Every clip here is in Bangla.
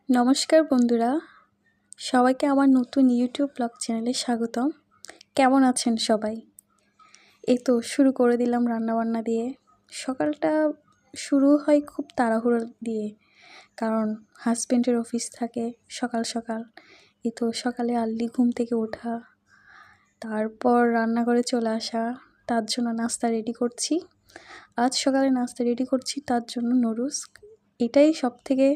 নমস্কার বন্ধুরা, সবাইকে আমার নতুন ইউটিউব ব্লগ চ্যানেলে স্বাগতম। কেমন আছেন সবাই? এই তো শুরু করে দিলাম রান্নাবান্না দিয়ে। সকালটা শুরু হয় খুব তাড়াহুড়ো দিয়ে, কারণ হাজব্যান্ডের অফিস থাকে সকাল সকাল। এই তো সকালে আর্লি ঘুম থেকে ওঠা, তারপর রান্নাঘরে চলে আসা, তার জন্য নাস্তা রেডি করছি। আজ সকালে নাস্তা রেডি করছি, তার জন্য নুডলস। এটাই সবথেকে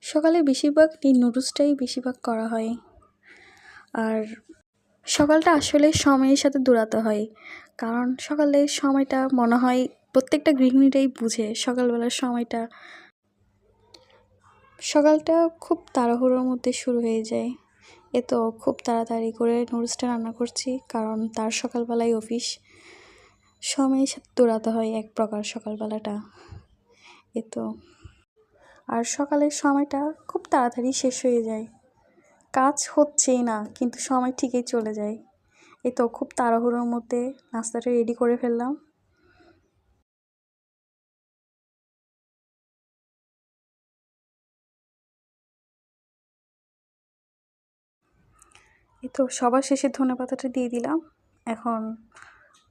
সকালে বেশিরভাগ এই নুডলসটাই বেশিরভাগ করা হয়। আর সকালটা আসলে সময়ের সাথে দৌড়াতে হয়, কারণ সকালের সময়টা মনে হয় প্রত্যেকটা গৃহিণীরাই বুঝে। সকালবেলার সকালটা খুব তাড়াহুড়োর মধ্যে শুরু হয়ে যায়। এ তো খুব তাড়াতাড়ি করে নুডলসটা রান্না করছি, কারণ তার সকালবেলায় অফিস। সময়ের সাথে দৌড়াতে হয় এক প্রকার সকালবেলাটা। এ তো আর সকালের সময়টা খুব তাড়াতাড়ি শেষ হয়ে যায়। কাজ হচ্ছেই না, কিন্তু সময় ঠিকই চলে যায়। এই তো খুব তাড়াহুড়োর মধ্যে নাস্তাটা রেডি করে ফেললাম। এই তো সবার শেষে ধনেপাতাটা দিয়ে দিলাম। এখন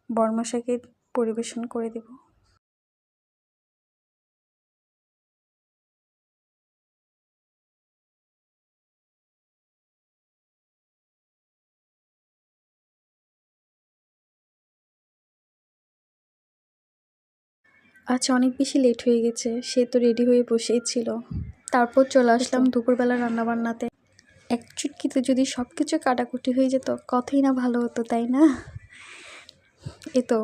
বরমশাইকে পরিবেশন করে দেব। আজ অনেক বেশি লেট হয়ে গেছে, সে তো রেডি হয়ে বসেই ছিল। তারপর চলে আসলাম দুপুরবেলা রান্নাবান্নাতে। এক চুটকিতে যদি সব কিছু কাটাকুটি হয়ে যেত, কতই না ভালো হতো, তাই না? এই তো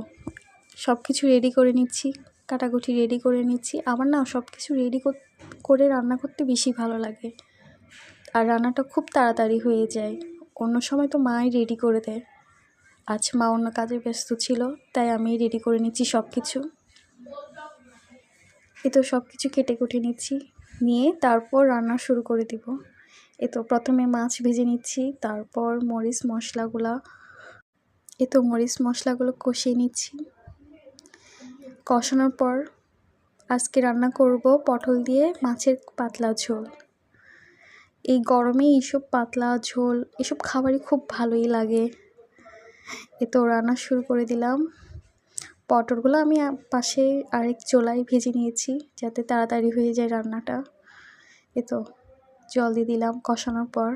সব কিছু রেডি করে নিচ্ছি, কাটাকুটি রেডি করে নিচ্ছি। আমার না সব কিছু রেডি করে রান্না করতে বেশি ভালো লাগে, আর রান্নাটা খুব তাড়াতাড়ি হয়ে যায়। অন্য সময় তো মাই রেডি করে দেয়, আজ মা অন্য কাজে ব্যস্ত ছিল, তাই আমি রেডি করে নিচ্ছি সব কিছু। এই তো সব কিছু কেটে কুটে নিচ্ছি, নিয়ে তারপর রান্না শুরু করে দিব। এই তো প্রথমে মাছ ভেজে নিচ্ছি, তারপর মরিচ মশলাগুলো কষিয়ে নিচ্ছি। কষানোর পর আজকে রান্না করব পটল দিয়ে মাছের পাতলা ঝোল। এই গরমে এইসব পাতলা ঝোল এসব খাবারই খুব ভালোই লাগে। এ তো রান্না শুরু করে দিলাম। পটলগুলো আমি পাশে আরেক চুলায় ভেজে নিয়েছি, যাতে তাড়াতাড়ি হয়ে যায় রান্নাটা। এ তো জল দিয়ে দিলাম কষানোর পর।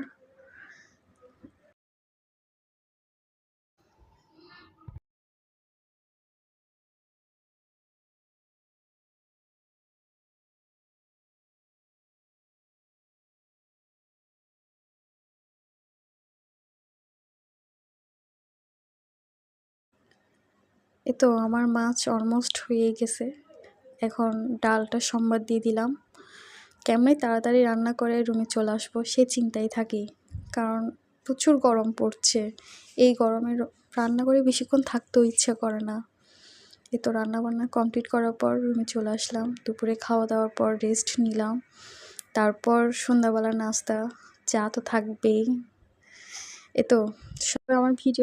এ তো আমার মাছ অলমোস্ট হয়ে গেছে। এখন ডালটা সম্বাদ দিয়ে দিলাম। কেমনে তাড়াতাড়ি রান্না করে রুমে চলে আসবো সে চিন্তাই থাকি, কারণ প্রচুর গরম পড়ছে। এই গরমে রান্না করে বেশিক্ষণ থাকতেও ইচ্ছা করে না। এ তো রান্নাবান্না কমপ্লিট করার পর রুমে চলে আসলাম। দুপুরে খাওয়া দাওয়ার পর রেস্ট নিলাম। তারপর সন্ধ্যাবেলা নাস্তা, চা তো থাকবেই। এ তো সবাই আমার ভিডিও